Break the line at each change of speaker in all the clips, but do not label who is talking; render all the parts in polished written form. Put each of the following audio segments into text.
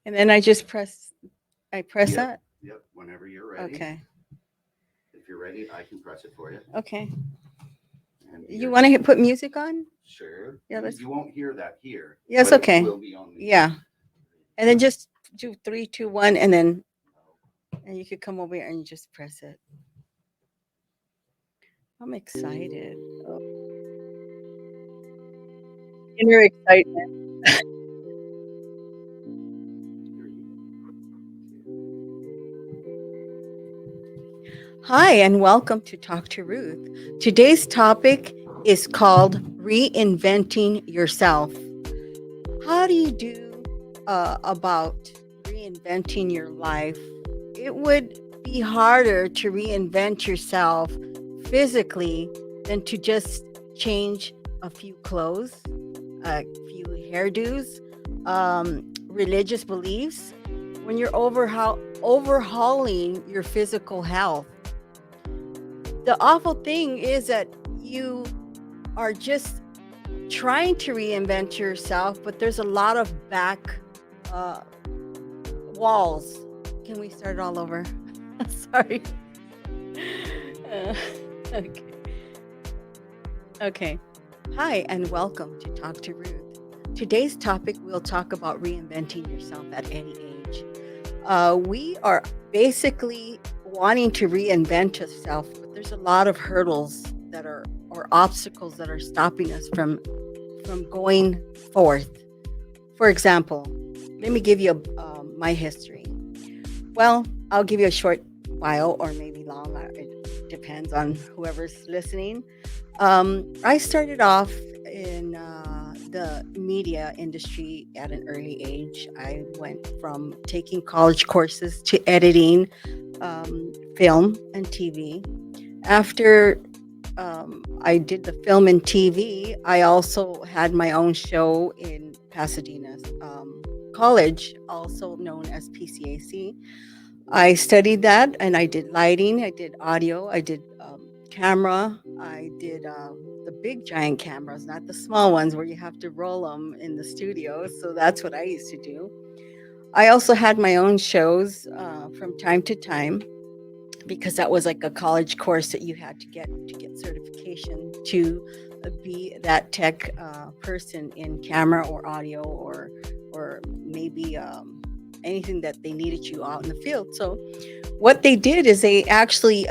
And then I press
Yep,
that?
yep. Whenever you're ready.
Okay.
If you're ready, I can press it for you.
Okay.
And
You
you're
want to put music on?
sure.
Yeah,
You,
let's.
you won't hear that here,
Yeah, it's
but it
okay.
will be on the.
Yeah. And then just do 3, 2, 1, and you could come over here and just press it. I'm excited. Oh, inner excitement. Hi, and welcome to Talk to Ruth. Today's topic is called Reinventing Yourself. How do you do about reinventing your life? It would be harder to reinvent yourself physically than to just change a few clothes, a few hairdos, religious beliefs. When you're overhauling your physical health, the awful thing is that you are just trying to reinvent yourself, but there's a lot of back uh, walls. Can we start all over? Sorry. Uh, okay. Okay. Hi, and welcome to Talk to Ruth. Today's topic, we'll talk about reinventing yourself at any age. We are basically wanting to reinvent ourselves, but there's a lot of hurdles that are or obstacles that are stopping us from going forth. For example, let me give you my history. Well, I'll give you a short bio or maybe long. It depends on whoever's listening. I started off in the media industry at an early age. I went from taking college courses to editing film and TV. After I did the film and TV, I also had my own show in Pasadena College, also known as PCAC. I studied that and I did lighting, I did audio, I did camera, I did the big giant cameras, not the small ones where you have to roll them in the studio. So that's what I used to do. I also had my own shows from time to time because that was like a college course that you had to get certification to be that tech person in camera or audio or maybe anything that they needed you out in the field. So what they did is they actually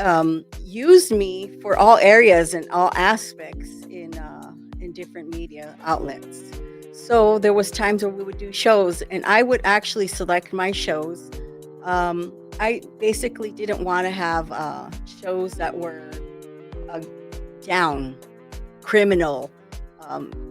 used me for all areas and all aspects in different media outlets. So there was times where we would do shows, and I would actually select my shows. I basically didn't want to have shows that were uh, down, criminal,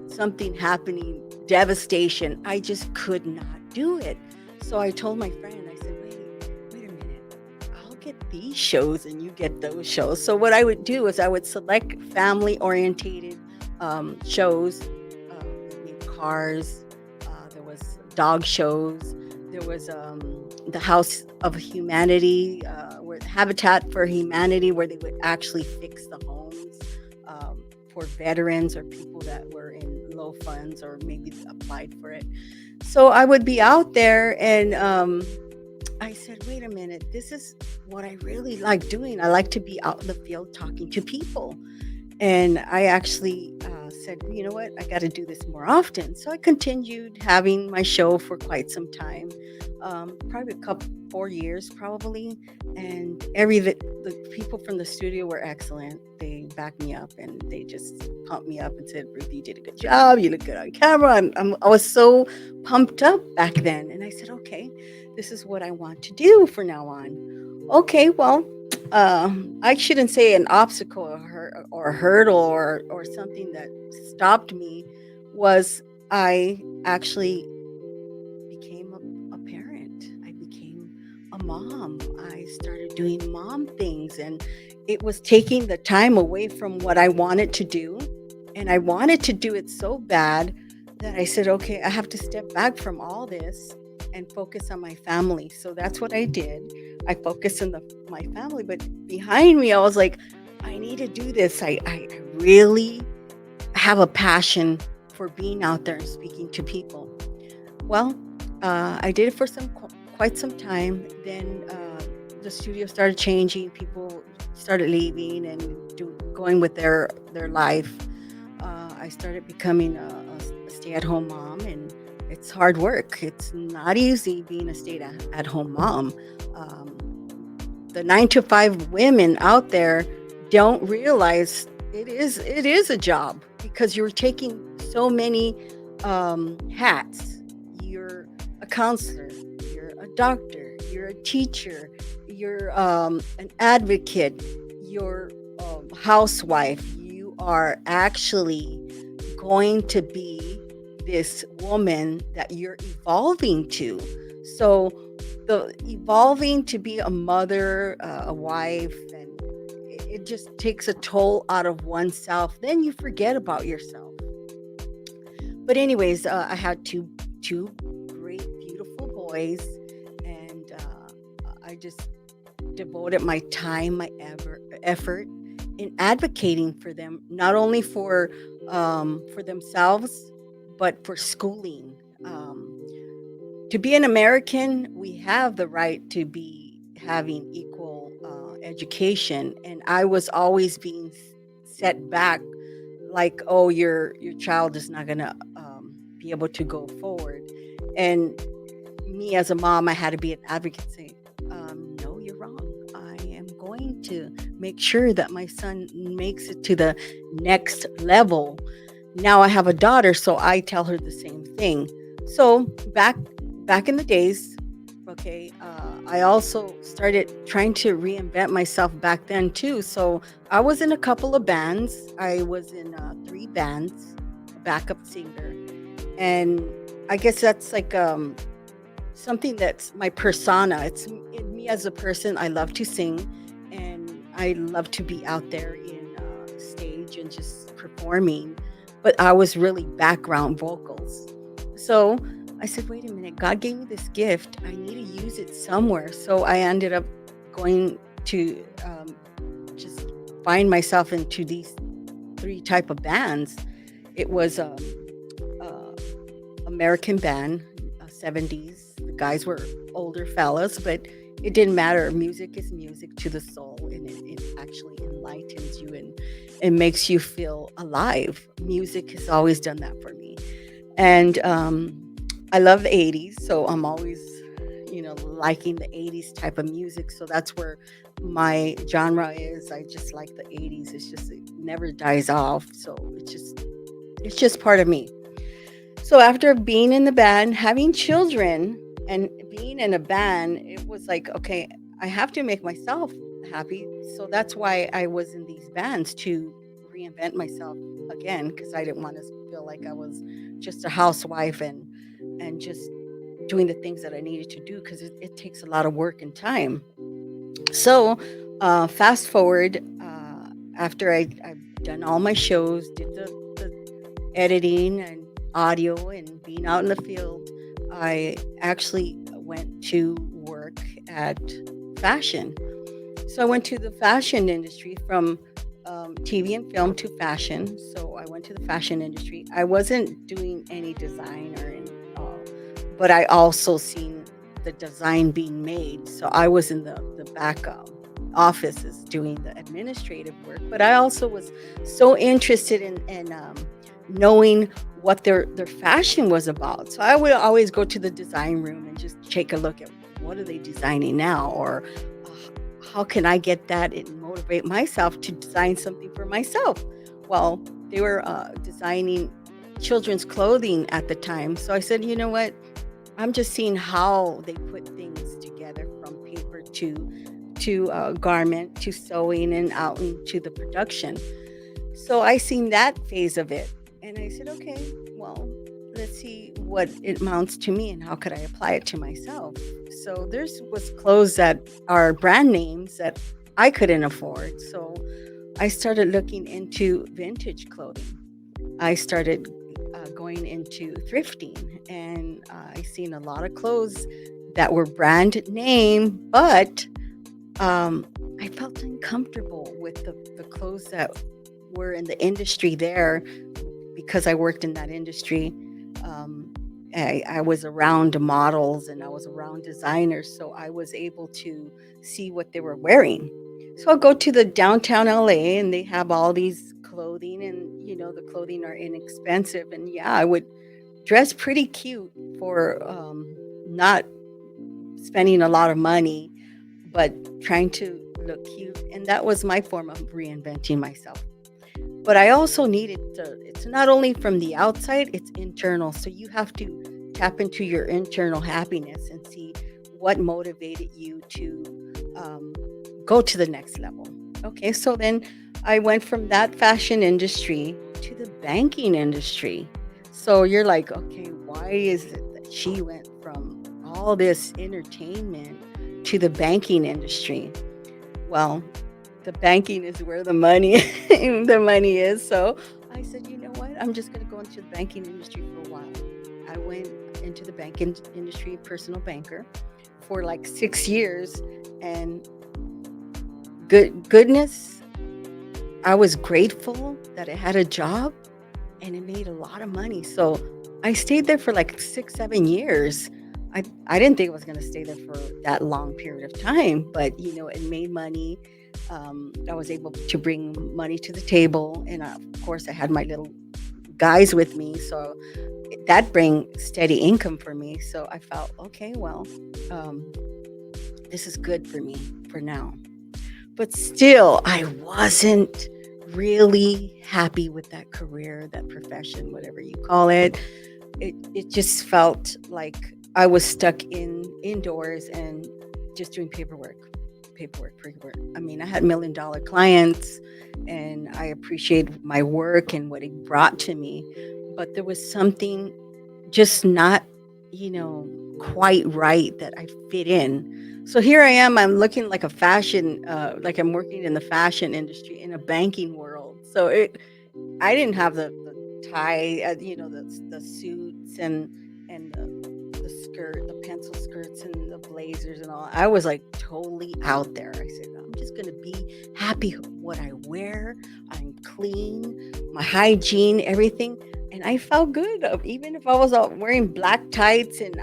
something happening, devastation. I just could not do it. So I told my friend, I said, wait a minute. I'll get these shows and you get those shows. So what I would do is I would select family orientated shows. Maybe cars. There was dog shows. There was the House of Humanity, where Habitat for Humanity, where they would actually fix the homes for veterans or people that were in low funds or maybe applied for it. So I would be out there and I said, wait a minute, this is what I really like doing. I like to be out in the field talking to people. And I actually said, you know what, I got to do this more often. So I continued having my show for quite some time, probably a couple, 4 years probably. And the people from the studio were excellent. They backed me up and they just pumped me up and said, Ruth, you did a good job. You look good on camera. And I was so pumped up back then. And I said, okay, this is what I want to do from now on. Okay, well, I shouldn't say an obstacle or a hurdle or something that stopped me was I actually became a parent. I became a mom. I started doing mom things and it was taking the time away from what I wanted to do. And I wanted to do it so bad that I said, okay, I have to step back from all this and focus on my family. So that's what I did. I focused on my family, but behind me, I was like, I need to do this. I really have a passion for being out there and speaking to people. Well, I did it for quite some time. Then the studio started changing. People started leaving and going with their life. I started becoming a stay-at-home mom, and it's hard work. It's not easy being a stay-at-home mom. Um, the 9 to 5 women out there don't realize it is a job because you're taking so many hats. You're a counselor, you're a doctor, you're a teacher, you're an advocate, you're a housewife. You are actually going to be this woman that you're evolving to. So the evolving to be a mother, a wife, and it just takes a toll out of oneself. Then you forget about yourself. But anyways, I had two great, beautiful boys, and I just devoted my time, my effort in advocating for them, not only for themselves, but for schooling. To be an American, we have the right to be having equal education, and I was always being set back, like, oh, your child is not gonna be able to go forward. And me as a mom, I had to be an advocate, say, no, you're wrong. I am going to make sure that my son makes it to the next level. Now I have a daughter, so I tell her the same thing. So back in the days, okay, I also started trying to reinvent myself back then too. So I was in a couple of bands. I was in 3 bands, a backup singer, and I guess that's like something that's my persona. It's in me as a person. I love to sing, and I love to be out there in stage and just performing. But I was really background vocals. So I said, wait a minute, God gave me this gift. I need to use it somewhere. So I ended up going to just find myself into these 3 type of bands. It was uh, American band, 70s. The guys were older fellas, but it didn't matter. Music is music to the soul, and it actually enlightens you and makes you feel alive. Music has always done that for me. And I love the 80s, so I'm always, liking the 80s type of music. So that's where my genre is. I just like the 80s. It's just, it never dies off. So it's just part of me. So after being in the band, having children, and being in a band, it was like, okay, I have to make myself happy. So that's why I was in these bands, to reinvent myself again, because I didn't want to feel like I was just a housewife and just doing the things that I needed to do, because it takes a lot of work and time. So fast forward, after I've done all my shows, did the editing and audio and being out in the field, I actually went to work at fashion. So I went to the fashion industry, from TV and film to fashion. So I went to the fashion industry. I wasn't doing any design or any, but I also seen the design being made. So I was in the back offices doing the administrative work. But I also was so interested in knowing what their fashion was about. So I would always go to the design room and just take a look at what are they designing now, or how can I get that and motivate myself to design something for myself. Well, they were designing children's clothing at the time. So I said, you know what? I'm just seeing how they put things together, from paper to garment to sewing and out into the production. So I seen that phase of it, and I said, okay, well, let's see what it amounts to me and how could I apply it to myself. So there's was clothes that are brand names that I couldn't afford. So I started looking into vintage clothing. I started going into thrifting, and I seen a lot of clothes that were brand name, but I felt uncomfortable with the clothes that were in the industry there, because I worked in that industry. Um, I was around models and I was around designers, so I was able to see what they were wearing. So I'll go to the downtown LA and they have all these clothing, and the clothing are inexpensive. And yeah, I would dress pretty cute for not spending a lot of money, but trying to look cute. And that was my form of reinventing myself. But I also needed to, it's not only from the outside, it's internal. So you have to tap into your internal happiness and see what motivated you to go to the next level. Okay, so then I went from that fashion industry to the banking industry. So you're like, okay, why is it that she went from all this entertainment to the banking industry? Well, the banking is where the money the money is. So I said, you know what? I'm just going to go into the banking industry for a while. I went into the banking industry, personal banker, for like 6 years, and goodness, I was grateful that I had a job and it made a lot of money. So I stayed there for like 6, 7 years. I didn't think I was going to stay there for that long period of time, but it made money. I was able to bring money to the table, and of course, I had my little guys with me, so that bring steady income for me. So I felt, okay, well, um, this is good for me for now. But still, I wasn't really happy with that career, that profession, whatever you call it. It just felt like I was stuck indoors and just doing paperwork. I mean, I had $1 million clients, and I appreciate my work and what it brought to me, but there was something just not, quite right that I fit in. So here I am. I'm looking like a fashion, like I'm working in the fashion industry in a banking world. So I didn't have the tie, the suits and the skirt, the pencil skirts and the blazers and all. I was like totally out there. I said, I'm just gonna be happy with what I wear. I'm clean, my hygiene, everything, and I felt good. Even if I was out wearing black tights and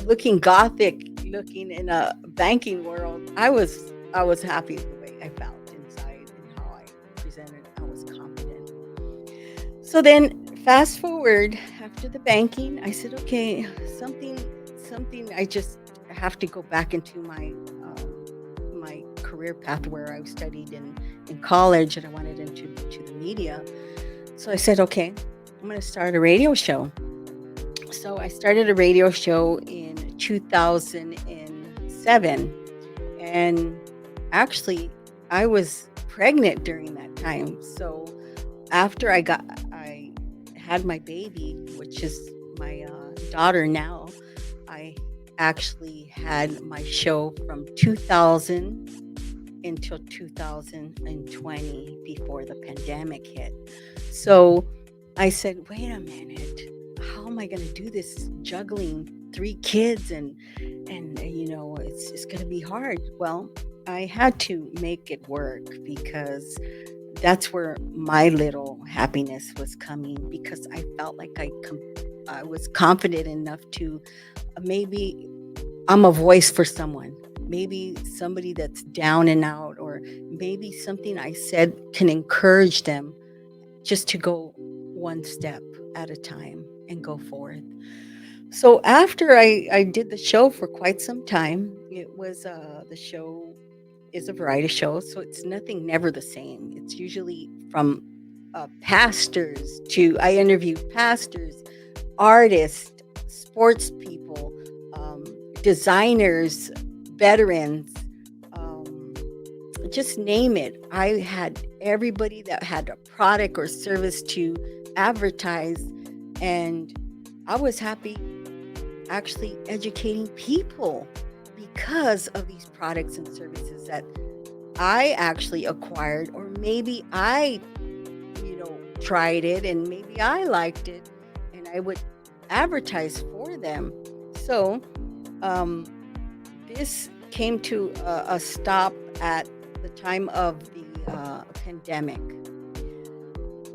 looking gothic, looking in a banking world, I was happy with the way I felt inside and how I presented. I was confident. So then fast forward after the banking, I said, okay, something I just have to go back into my career path where I studied in college, and I wanted into to the media. So I said, okay, I'm going to start a radio show. So I started a radio show in 2007, and actually I was pregnant during that time. So after I had my baby, which is my daughter now, I actually had my show from 2000 until 2020 before the pandemic hit. So I said, wait a minute, how am I going to do this juggling three kids, and it's going to be hard. Well, I had to make it work because that's where my little happiness was coming, because I felt like I was confident enough to maybe I'm a voice for someone, maybe somebody that's down and out, or maybe something I said can encourage them just to go one step at a time and go forth. So after I did the show for quite some time, it was the show is a variety show, so it's nothing never the same. It's usually from pastors to I interview pastors, artists, sports people, um, designers, veterans, um, just name it. I had everybody that had a product or service to advertise, and I was happy actually educating people because of these products and services that I actually acquired, or maybe I, tried it and maybe I liked it, and I would advertise for them. So, um, this came to a stop at the time of the pandemic.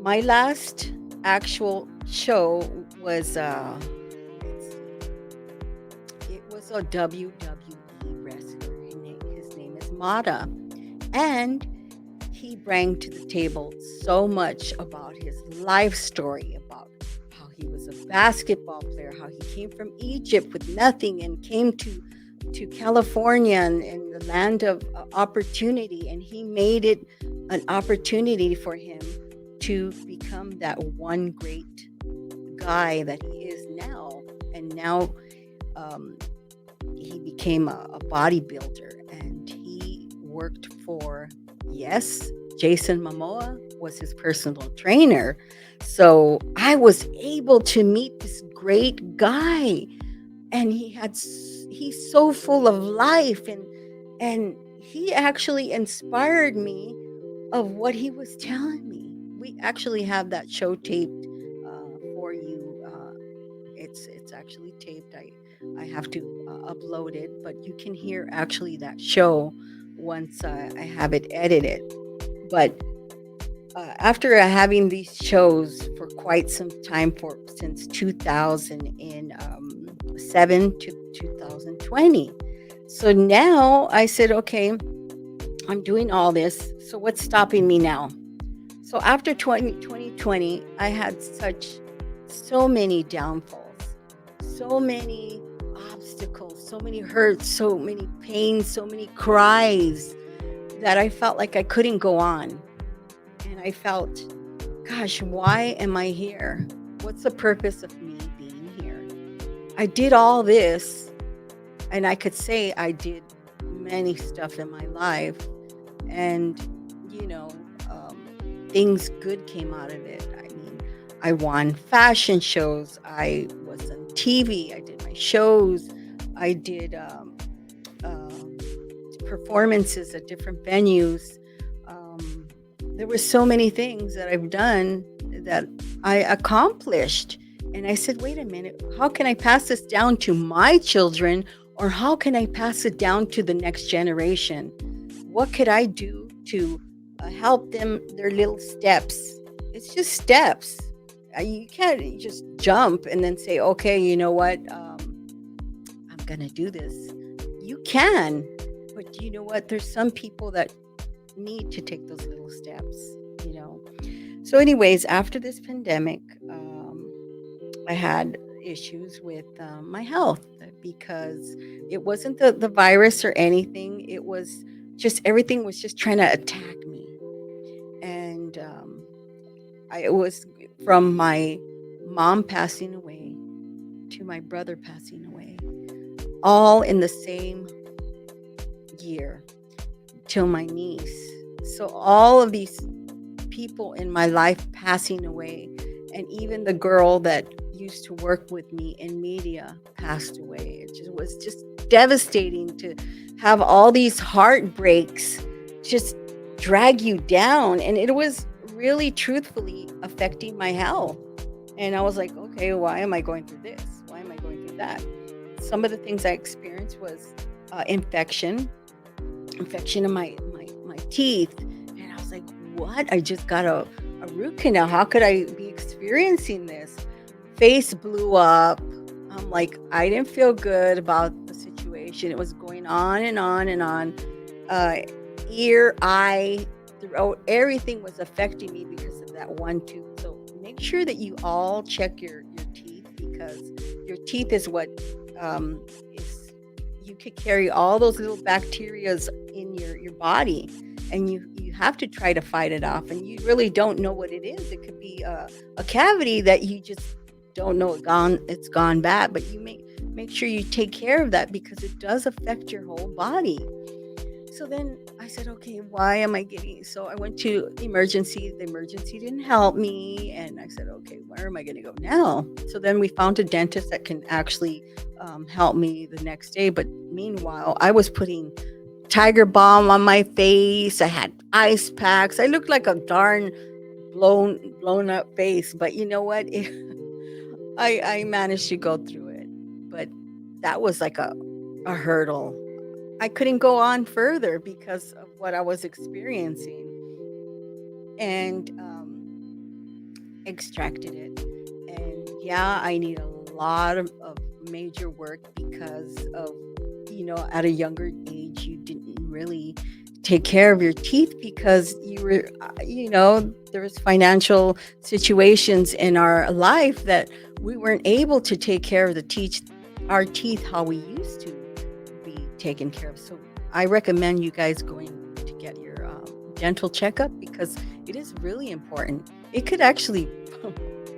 My last actual show was a WWE wrestler. His name is Mata. And he brought to the table so much about his life story, about how he was a basketball player, how he came from Egypt with nothing and came to California and the land of opportunity, and he made it an opportunity for him to become that one great guy that he is now. And now um, he became a bodybuilder, and he worked for, yes, Jason Momoa was his personal trainer. So I was able to meet this great guy, and he's so full of life, and he actually inspired me of what he was telling me. We actually have that show taped for you. It's actually taped. I have to upload it, but you can hear actually that show once I have it edited. But after having these shows for quite some time, for since 2007 to 2020, so now I said, okay, I'm doing all this. So what's stopping me now? So after 2020, I had so many downfalls, so many obstacles, so many hurts, so many pains, so many cries, that I felt like I couldn't go on. And I felt, gosh, why am I here? What's the purpose of me being here? I did all this, and I could say I did many stuff in my life, and you know, things good came out of it. I mean, I won fashion shows. I was on TV. I did my shows. I did um, performances at different venues. Um, there were so many things that I've done that I accomplished. And I said, wait a minute, how can I pass this down to my children, or how can I pass it down to the next generation? What could I do to help them, their little steps? It's just steps. You can't just jump and then say, okay, you know what? I'm going to do this. You can, but you know what? There's some people that need to take those little steps, you know. So, anyways, after this pandemic, I had issues with my health, because it wasn't the virus or anything. It was just everything was just trying to attack me. And it was from my mom passing away to my brother passing away, all in the same year, till my niece. So all of these people in my life passing away, and even the girl that used to work with me in media passed away. It just was just devastating to have all these heartbreaks just drag you down, and it was really truthfully affecting my health. And I was like, okay, why am I going through this? Why am I going through that? Some of the things I experienced was infection in my teeth. And I was like, what? I just got a root canal. How could I be experiencing this? Face blew up. I'm like, I didn't feel good about the situation. It was going on and on and on. Ear, eye, throat, everything was affecting me because of that one tooth. So make sure that you all check your teeth, because your teeth is what is, you could carry all those little bacterias in your body, and you have to try to fight it off, and you really don't know what it is. It could be a cavity that you just don't know it's gone bad, but you make sure you take care of that, because it does affect your whole body. So then I said, okay, why am I getting? So I went to emergency. The emergency didn't help me. And I said, okay, where am I going to go now? So then we found a dentist that can actually help me the next day. But meanwhile, I was putting Tiger Balm on my face. I had ice packs. I looked like a darn blown up face. But you know what? I managed to go through it. But that was like a hurdle. I couldn't go on further because of what I was experiencing, and extracted it. And yeah, I need a lot of major work because of, at a younger age, you didn't really take care of your teeth because you were, there was financial situations in our life that we weren't able to take care of our teeth how we used to be taken care of. So I recommend you guys going to get your dental checkup because it is really important. It could actually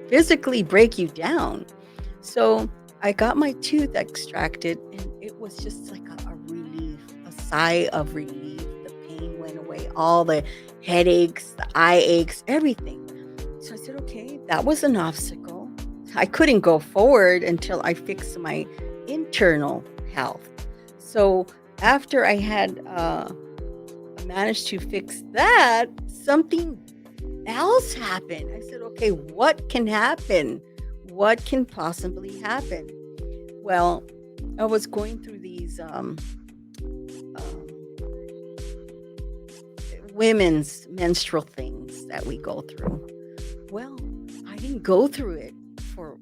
physically break you down. So I got my tooth extracted, and it was just like a relief, a sigh of relief. The pain went away, all the headaches, the eye aches, everything. So I said, okay, that was an obstacle. I couldn't go forward until I fixed my internal health. So after I had managed to fix that, something else happened. I said, okay, what can happen? What can possibly happen? Well, I was going through these women's menstrual things that we go through. Well, I didn't go through it for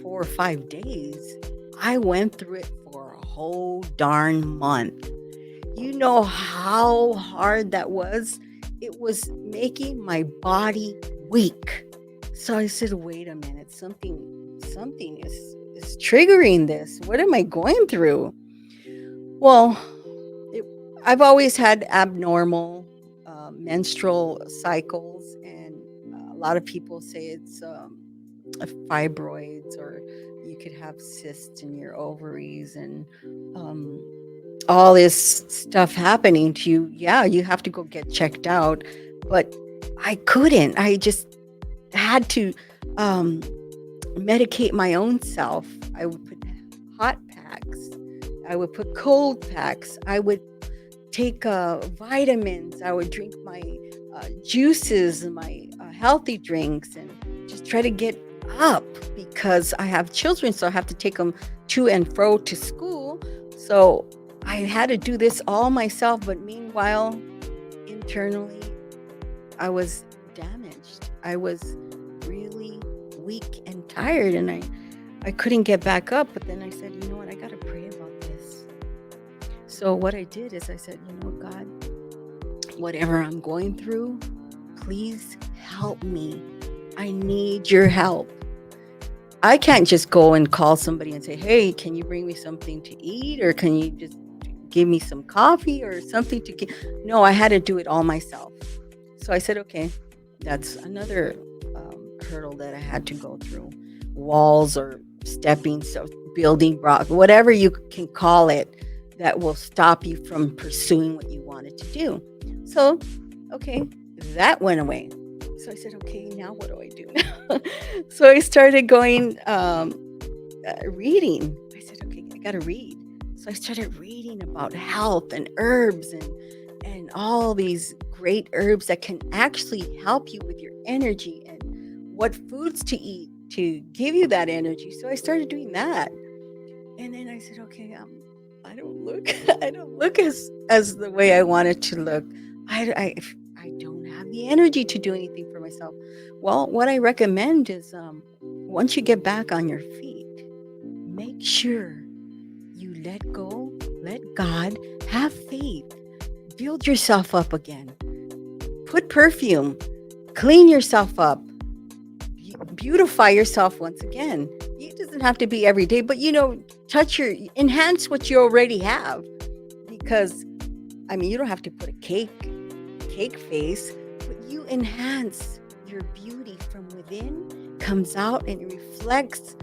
4 or 5 days. I went through it for a whole darn month. You know how hard that was? It was making my body weak. So I said, wait a minute, something is triggering this. What am I going through? Well, it, I've always had abnormal menstrual cycles, and a lot of people say it's fibroids, or you could have cysts in your ovaries, and um, all this stuff happening to you. Yeah, you have to go get checked out. But I couldn't. I just had to um, medicate my own self. I would put hot packs. I would put cold packs. I would take vitamins. I would drink my juices and my healthy drinks and just try to get up because I have children. So I have to take them to and fro to school. So I had to do this all myself. But meanwhile, internally, I was damaged. I was really weak and tired, and I couldn't get back up. But then I said, you know what? I got to pray about this. So what I did is I said, God, whatever I'm going through, please help me. I need your help. I can't just go and call somebody and say, hey, can you bring me something to eat? Or can you just give me some coffee or something to get? No, I had to do it all myself. So I said, okay, that's another hurdle that I had to go through. Walls or stepping, so building block, whatever you can call it, that will stop you from pursuing what you wanted to do. So, okay, that went away. So I said, okay, now what do I do? So I started going reading. I said, okay, I got to read. So I started reading about health and herbs and all these great herbs that can actually help you with your energy and what foods to eat to give you that energy. So I started doing that. And then I said, okay, I don't look I don't look as the way I wanted to look. I don't have the energy to do anything for myself. Well, what I recommend is once you get back on your feet, make sure you let go, let God, have faith, build yourself up again, put perfume, clean yourself up, beautify yourself once again. It doesn't have to be every day, but enhance what you already have. Because you don't have to put a cake face, but you enhance your beauty from within, comes out and it reflects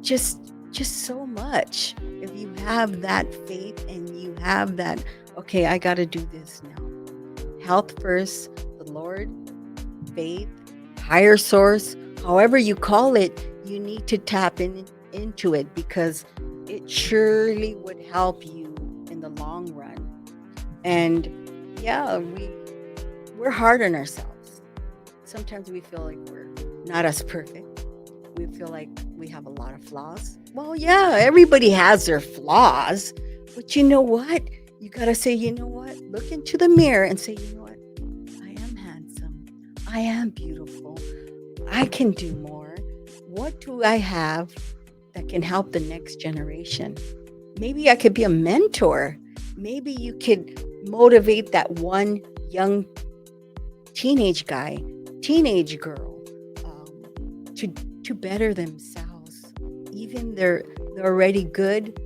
just so much. If you have that faith and you have that, okay, I got to do this now. Health first, the Lord, faith, higher source, however you call it, you need to tap into it because it surely would help you in the long run. And yeah, we're hard on ourselves. Sometimes we feel like we're not as perfect. We feel like we have a lot of flaws. Well, yeah, everybody has their flaws, but you know what? You got to say, you know what? Look into the mirror and say, you know what? I am handsome. I am beautiful. I can do more. What do I have that can help the next generation. Maybe I could be a mentor. Maybe you could motivate that one young teenage guy, teenage girl, to better themselves. Even they're already good.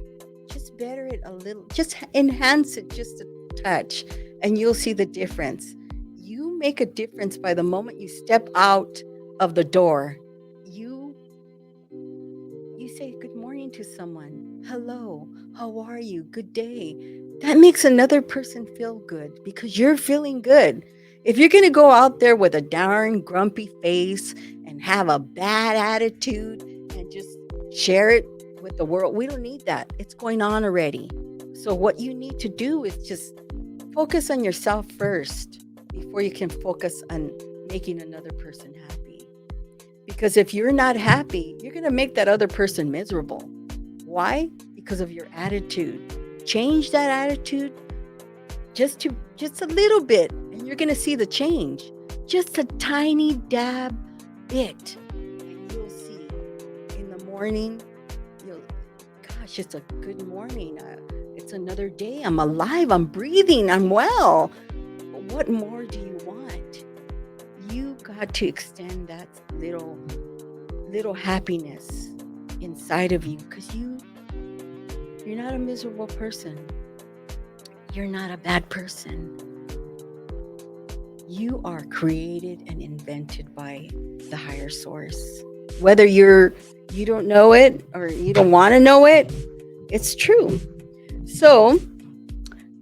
Just better it a little. Just enhance it just a touch, and you'll see the difference. You make a difference by the moment you step out of the door. You you say good morning to someone. Hello, how are you? Good day. That makes another person feel good because you're feeling good. If you're going to go out there with a darn grumpy face and have a bad attitude and just share it with the world, we don't need that. It's going on already. So, what you need to do is just focus on yourself first before you can focus on making another person happy. Because if you're not happy, you're going to make that other person miserable. Why? Because of your attitude. Change that attitude just a little bit, and you're going to see the change. Just a tiny dab bit, and you'll see. In the morning, you'll, gosh, it's a good morning. It's another day. I'm alive. I'm breathing. I'm well. What more do you want? You got to extend that little happiness inside of you, because you're not a miserable person. You're not a bad person. You are created and invented by the higher source. Whether you don't know it or you don't want to know it, it's true. So,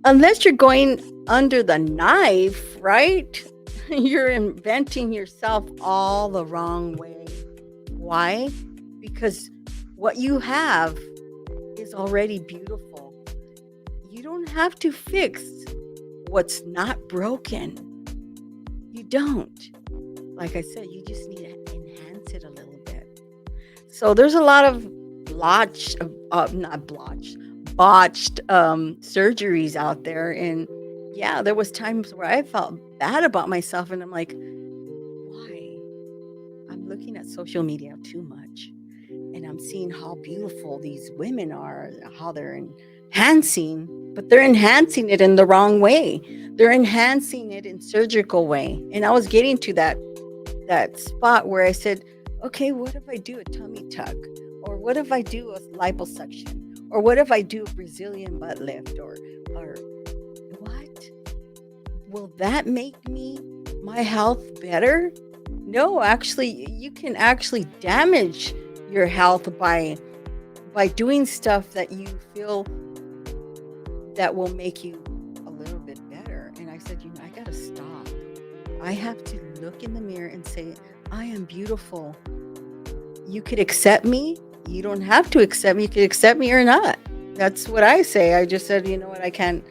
unless you're going under the knife, right? You're inventing yourself all the wrong way. Why? Because what you have is already beautiful. You don't have to fix what's not broken. You don't. Like I said, you just need to enhance it a little bit. So there's a lot of botched surgeries out there. And yeah, there was times where I felt bad about myself, and I'm like, why? I'm looking at social media too much, and I'm seeing how beautiful these women are, how they're enhancing, but they're enhancing it in the wrong way. They're enhancing it in surgical way. And I was getting to that spot where I said, okay, what if I do a tummy tuck? Or what if I do a liposuction? Or what if I do a Brazilian butt lift? Or what? Will that make my health better? No, actually, you can actually damage your health by doing stuff that you feel that will make you a little bit better. And I said, I got to stop. I have to look in the mirror and say, I am beautiful. You could accept me. You don't have to accept me. You could accept me or not. That's what I say. I just said, you know what? I can't.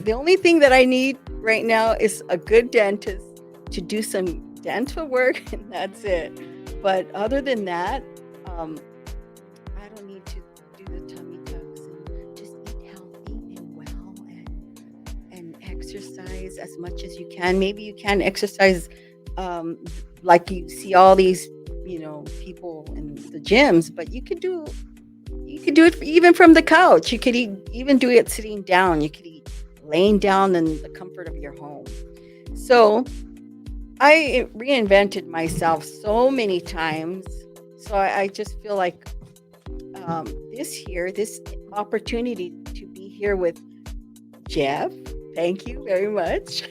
The only thing that I need right now is a good dentist to do some dental work, and that's it. But other than that, I don't need to do the tummy tucks, and just eat healthy and well, and exercise as much as you can. Maybe you can exercise like you see all these people in the gyms, but you could do it even from the couch. You could even do it sitting down. You could eat laying down in the comfort of your home. So I reinvented myself so many times. So I just feel like this opportunity to be here with Jeff. Thank you very much.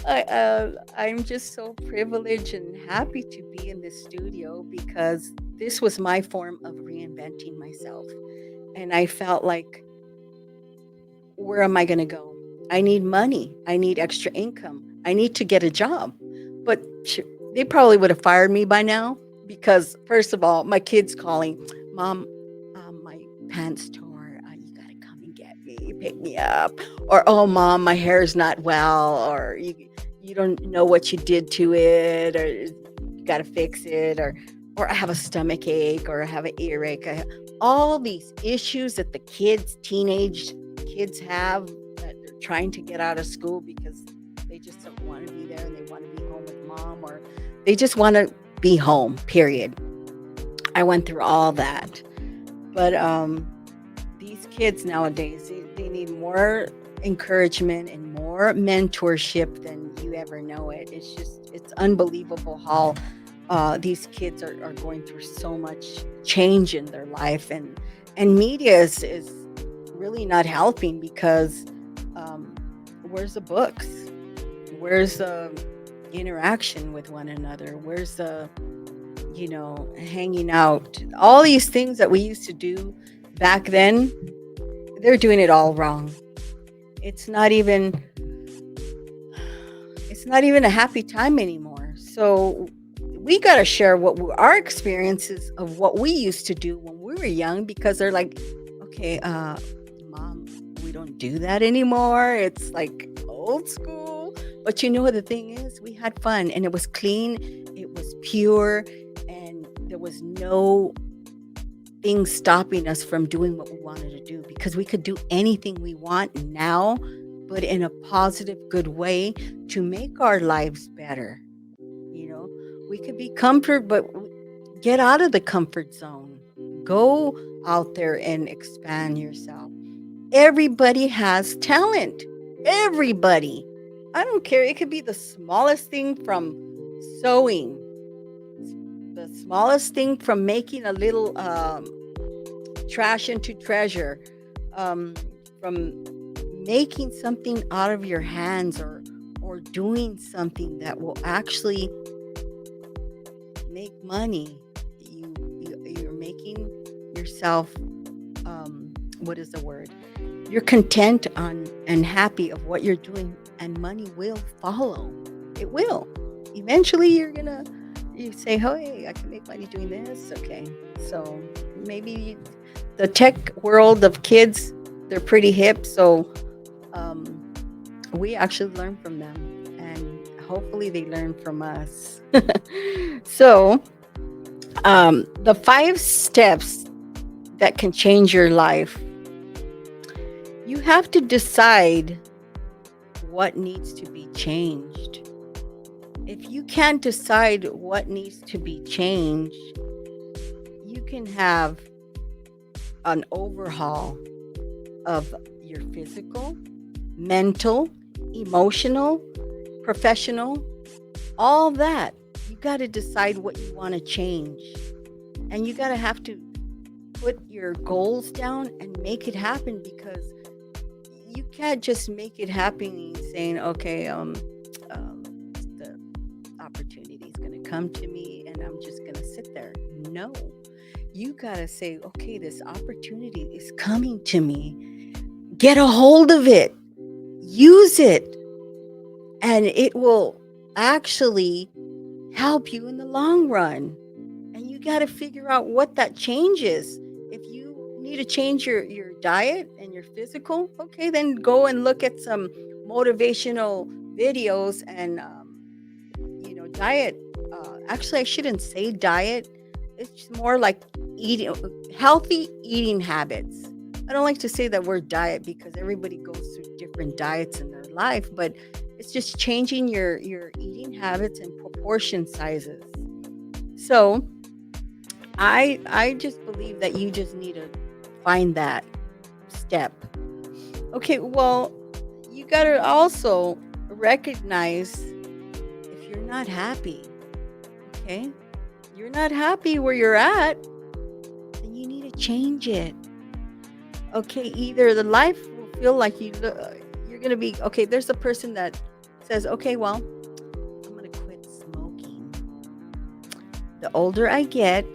I'm just so privileged and happy to be in this studio, because this was my form of reinventing myself. And I felt like, where am I going to go? I need money. I need extra income. I need to get a job. But they probably would have fired me by now, because first of all, my kid's calling, Mom, my pants tore. You got to come and get me, pick me up. Or, oh, Mom, my hair's not well. Or you don't know what you did to it. Or you got to fix it. Or I have a stomach ache, or I have an earache. All these issues that the teenage kids have, that they're trying to get out of school because they just don't want to be there, and they want to be home with Mom, or they just want to be home, period. I went through all that. But these kids nowadays, they need more encouragement and more mentorship than you ever know it. It's unbelievable how these kids are going through so much change in their life, and media is really not helping because um, where's the books? Where's the interaction with one another? Where's the hanging out? All these things that we used to do back then, they're doing it all wrong. It's not even it's not even a happy time anymore. So we got to share our experiences of what we used to do when we were young, because they're like, okay, mom, we don't do that anymore. It's like old school. But the thing is, we had fun, and it was clean, it was pure, and there was no things stopping us from doing what we wanted to do, because we could do anything we want now, but in a positive, good way to make our lives better. You know, we could be comfort, but get out of the comfort zone. Go out there and expand yourself. Everybody has talent. Everybody. I don't care. It could be the smallest thing from sewing, the smallest thing from making a little trash into treasure, um, from making something out of your hands, or doing something that will actually make money. You're making yourself, what is the word? You're content on and happy of what you're doing, and money will follow. It will. Eventually, you say, "Hey, I can make money doing this." Okay, so maybe the tech world of kids, they're pretty hip, so um, we actually learn from them, and hopefully they learn from us. So the 5 steps that can change your life. You have to decide what needs to be changed. If you can't decide what needs to be changed, you can have an overhaul of your physical, mental, emotional, professional, all that. You got to decide what you want to change. And you got to have to put your goals down and make it happen, because you can't just make it happen saying, okay, the opportunity is going to come to me and I'm just going to sit there. No, you got to say, okay, this opportunity is coming to me. Get a hold of it, use it, and it will actually help you in the long run. And you got to figure out what that change is. If you need to change your diet and your physical, okay, then go and look at some motivational videos and diet. Actually, I shouldn't say diet. It's more like eating healthy eating habits. I don't like to say that word diet, because everybody goes through different diets in their life, but it's just changing your eating habits and proportion sizes. So I just believe that you just need to find that step. Okay, well, you got to also recognize if you're not happy. Okay? You're not happy where you're at, then you need to change it. Okay, either the life will feel like you're going to be okay, there's a person that says, "Okay, well, I'm going to quit smoking." The older I get,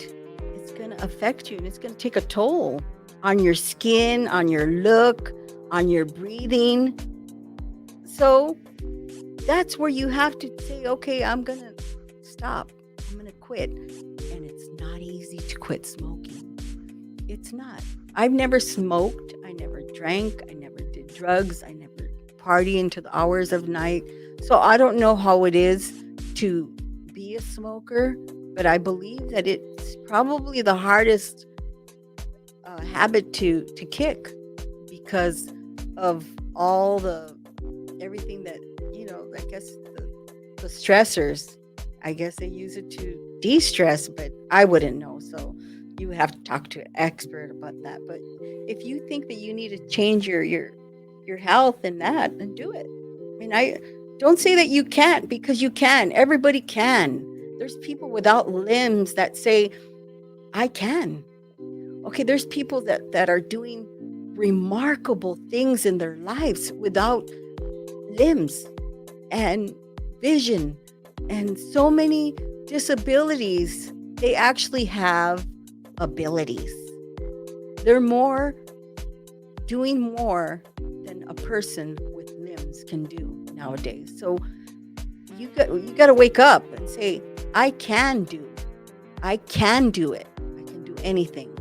it's going to affect you, and it's going to take a toll on your skin, on your look, on your breathing. So that's where you have to say, okay, I'm going to stop. I'm going to quit. And it's not easy to quit smoking. It's not. I've never smoked. I never drank. I never did drugs. I never party into the hours of night. So I don't know how it is to be a smoker, but I believe that it's probably the hardest habit to kick, because of all the everything that I guess the stressors. I guess they use it to de-stress, but I wouldn't know. So you have to talk to an expert about that. But if you think that you need to change your health and that, then do it. I mean, I don't say that you can't, because you can. Everybody can. There's people without limbs that say, I can. Okay, there's people that are doing remarkable things in their lives without limbs and vision and so many disabilities. They actually have abilities. They're more doing more than a person with limbs can do nowadays. So you got to wake up and say, I can do. I can do it. I can do anything.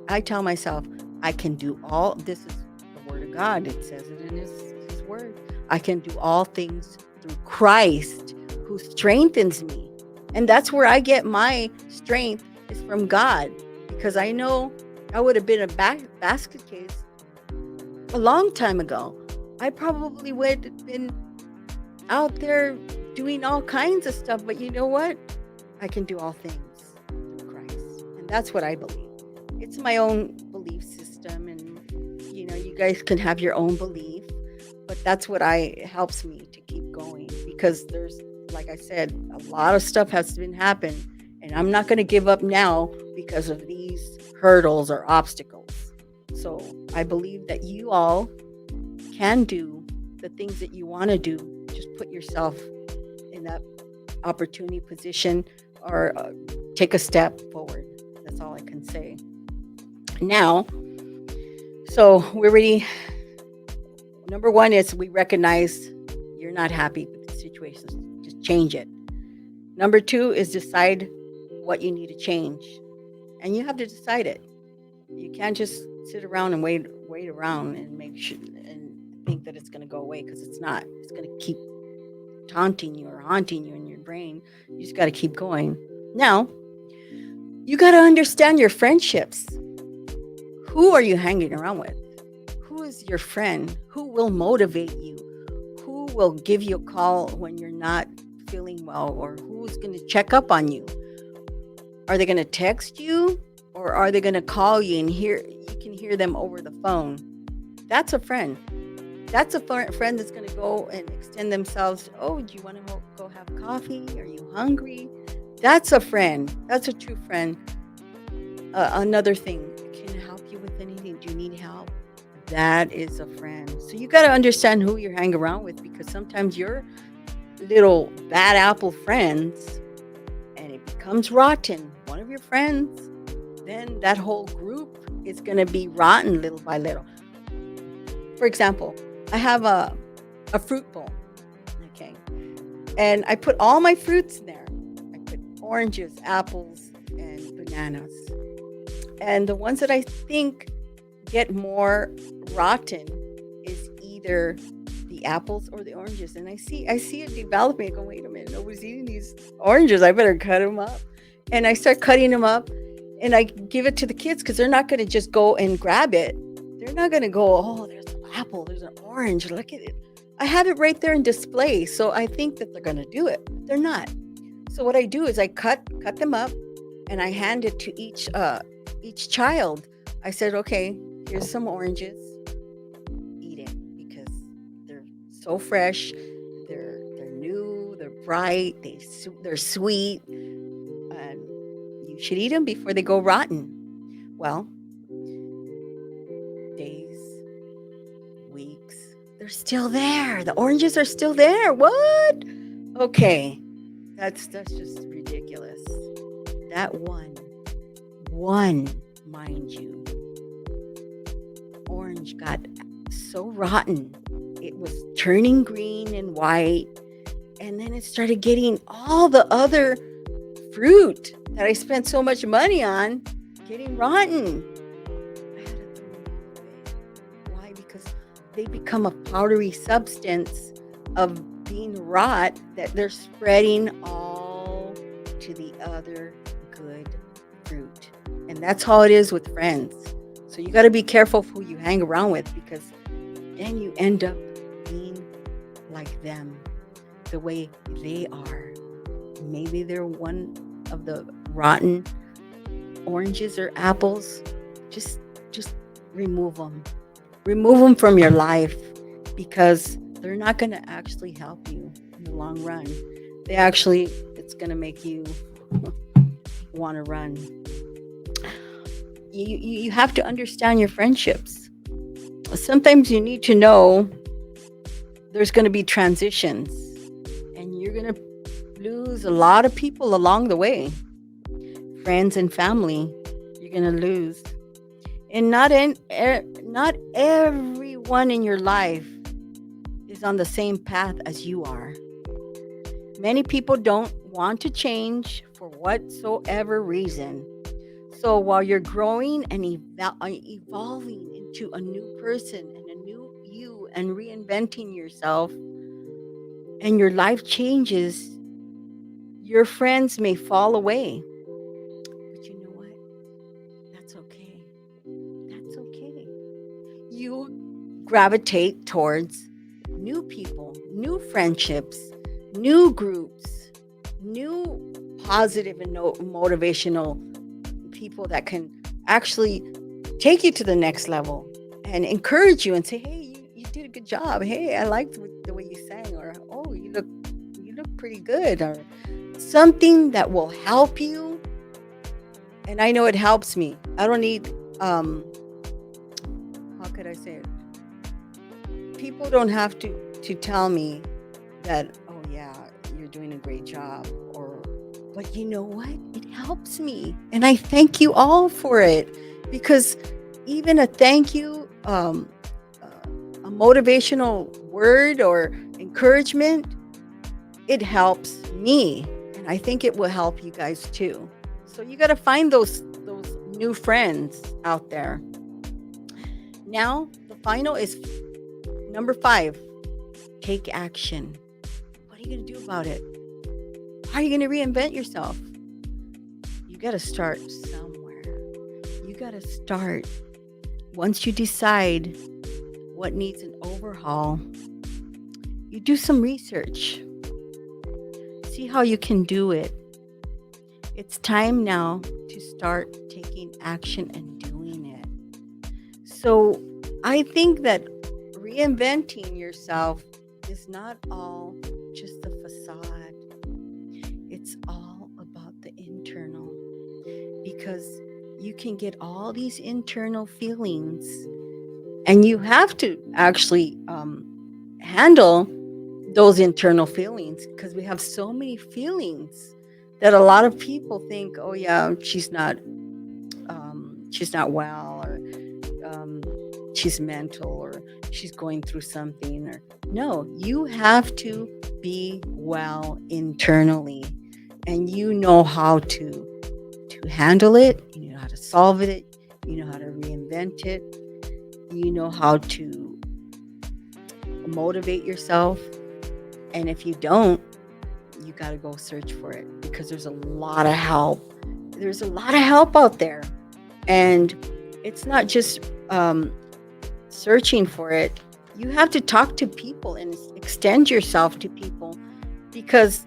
I tell myself, I can do all. This is the word of God. It says it in his word. I can do all things through Christ who strengthens me. And that's where I get my strength, is from God, because I know I would have been a basket case a long time ago. I probably would have been out there doing all kinds of stuff. But you know what? I can do all things through Christ. And that's what I believe. It's my own belief system. And, you guys can have your own belief. But that's what helps me to keep going. Because there's, like I said, a lot of stuff has been happening. And I'm not going to give up now because of these hurdles or obstacles. So I believe that you all can do the things that you want to do. Just put yourself in that opportunity position, or take a step forward. That's all I can say. Now, so we're ready. Number one is we recognize you're not happy with the situation. Just change it. Number two is decide what you need to change. And you have to decide it. You can't just sit around and wait around and make sure and think that it's going to go away, because it's not. It's going to keep taunting you or haunting you in your brain. You just got to keep going. Now, you got to understand your friendships. Who are you hanging around with? Who is your friend? Who will motivate you? Who will give you a call when you're not feeling well? Or who's going to check up on you? Are they going to text you, or are they going to call you and you can hear them over the phone? That's a friend. That's a friend that's going to go and extend themselves. Oh, do you want to go have coffee? Are you hungry? That's a friend. That's a true friend. Another thing, can I help you with anything? Do you need help? That is a friend. So you got to understand who you hang around with, because sometimes your little bad apple friends, and it becomes rotten. One of your friends, then that whole group is going to be rotten little by little. For example, I have a fruit bowl, okay? And I put all my fruits in there. I put oranges, apples, and bananas. And the ones that I think get more rotten is either the apples or the oranges. And I see it developing. I go, wait a minute, nobody's eating these oranges. I better cut them up. And I start cutting them up, and I give it to the kids, because they're not going to just go and grab it. They're not going to go, oh, there's an apple, there's an orange, look at it. I have it right there in display. So I think that they're going to do it. They're not. So what I do is I cut them up, and I hand it to each child. I said, okay, here's some oranges. Eat it, because they're so fresh. They're new. They're bright. They're sweet. And you should eat them before they go rotten. Well, days, weeks, they're still there. The oranges are still there. What? Okay, that's just ridiculous. That one, mind you, orange got so rotten. It was turning green and white, and then it started getting all the other fruit that I spent so much money on getting rotten. I had to throw them all away. Why? Because they become a powdery substance of being rot that they're spreading all to the other good fruit. And that's how it is with friends. So you got to be careful who you hang around with, because then you end up being like them, the way they are. Maybe they're one of the rotten oranges or apples, just just remove them. Remove them from your life because they're not going to actually help you in the long run. They actually, it's going to make you want to run. You have to understand your friendships. Sometimes you need to know there's going to be transitions and you're going to lose a lot of people along the way. Friends and family, you're going to lose. And not everyone in your life is on the same path as you are. Many people don't want to change for whatsoever reason. So while you're growing and evolving into a new person and a new you and reinventing yourself and your life changes, your friends may fall away. But you know what? That's okay. That's okay. You gravitate towards new people, new friendships, new groups, new positive and motivational people that can actually take you to the next level and encourage you and say, hey, you did a good job. Hey, I liked the way you sang, or oh, you look pretty good, or something that will help you. And I know it helps me. I don't need how could I say it? People don't have to tell me that, oh yeah, you're doing a great job, or but you know what? It helps me. And I thank you all for it, because even a thank you, a motivational word or encouragement, it helps me. And I think it will help you guys too. So you got to find those new friends out there. Now, the final is number 5. Take action. What are you going to do about it? How are you going to reinvent yourself? You got to start somewhere. You got to start. Once you decide what needs an overhaul, you do some research. See how you can do it. It's time now to start taking action and doing it. So I think that reinventing yourself is not all just the facade. It's all about the internal, because you can get all these internal feelings, and you have to actually handle those internal feelings, because we have so many feelings that a lot of people think, oh yeah, she's not well, or um, she's mental, or she's going through something. Or no, you have to be well internally, and you know how to handle it. You know how to solve it. You know how to reinvent it. You know how to motivate yourself. And if you don't, you got to go search for it, because there's a lot of help. There's a lot of help out there. And it's not just searching for it. You have to talk to people and extend yourself to people, because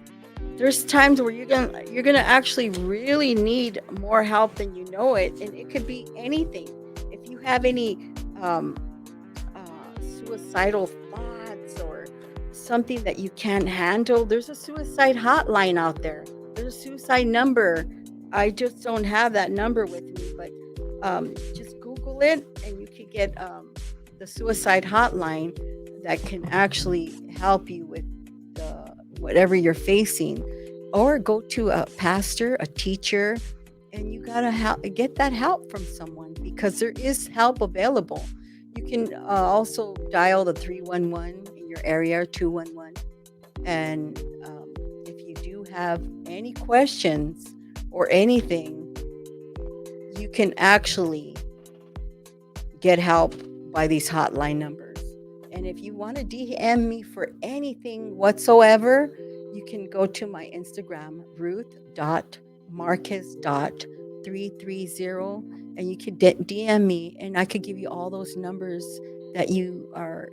there's times where you're gonna actually really need more help than you know it, and it could be anything. If you have any suicidal thoughts or something that you can't handle, there's a suicide hotline out there. There's a suicide number. I just don't have that number with me, but just Google it, and you can get the suicide hotline that can actually help you with whatever you're facing. Or go to a pastor, a teacher, and you gotta get that help from someone, because there is help available. You can also dial the 311 in your area, 211. And if you do have any questions or anything, you can actually get help by these hotline numbers. And if you want to DM me for anything whatsoever, you can go to my Instagram, ruth.marquez.330, and you can DM me, and I could give you all those numbers that you are,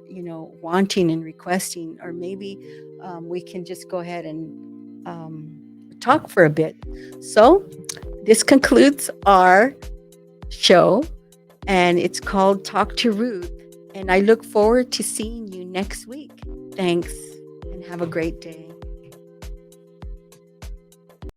wanting and requesting. Or maybe we can just go ahead and talk for a bit. So this concludes our show, and it's called Talk to Ruth. And I look forward to seeing you next week. Thanks, and have a great day.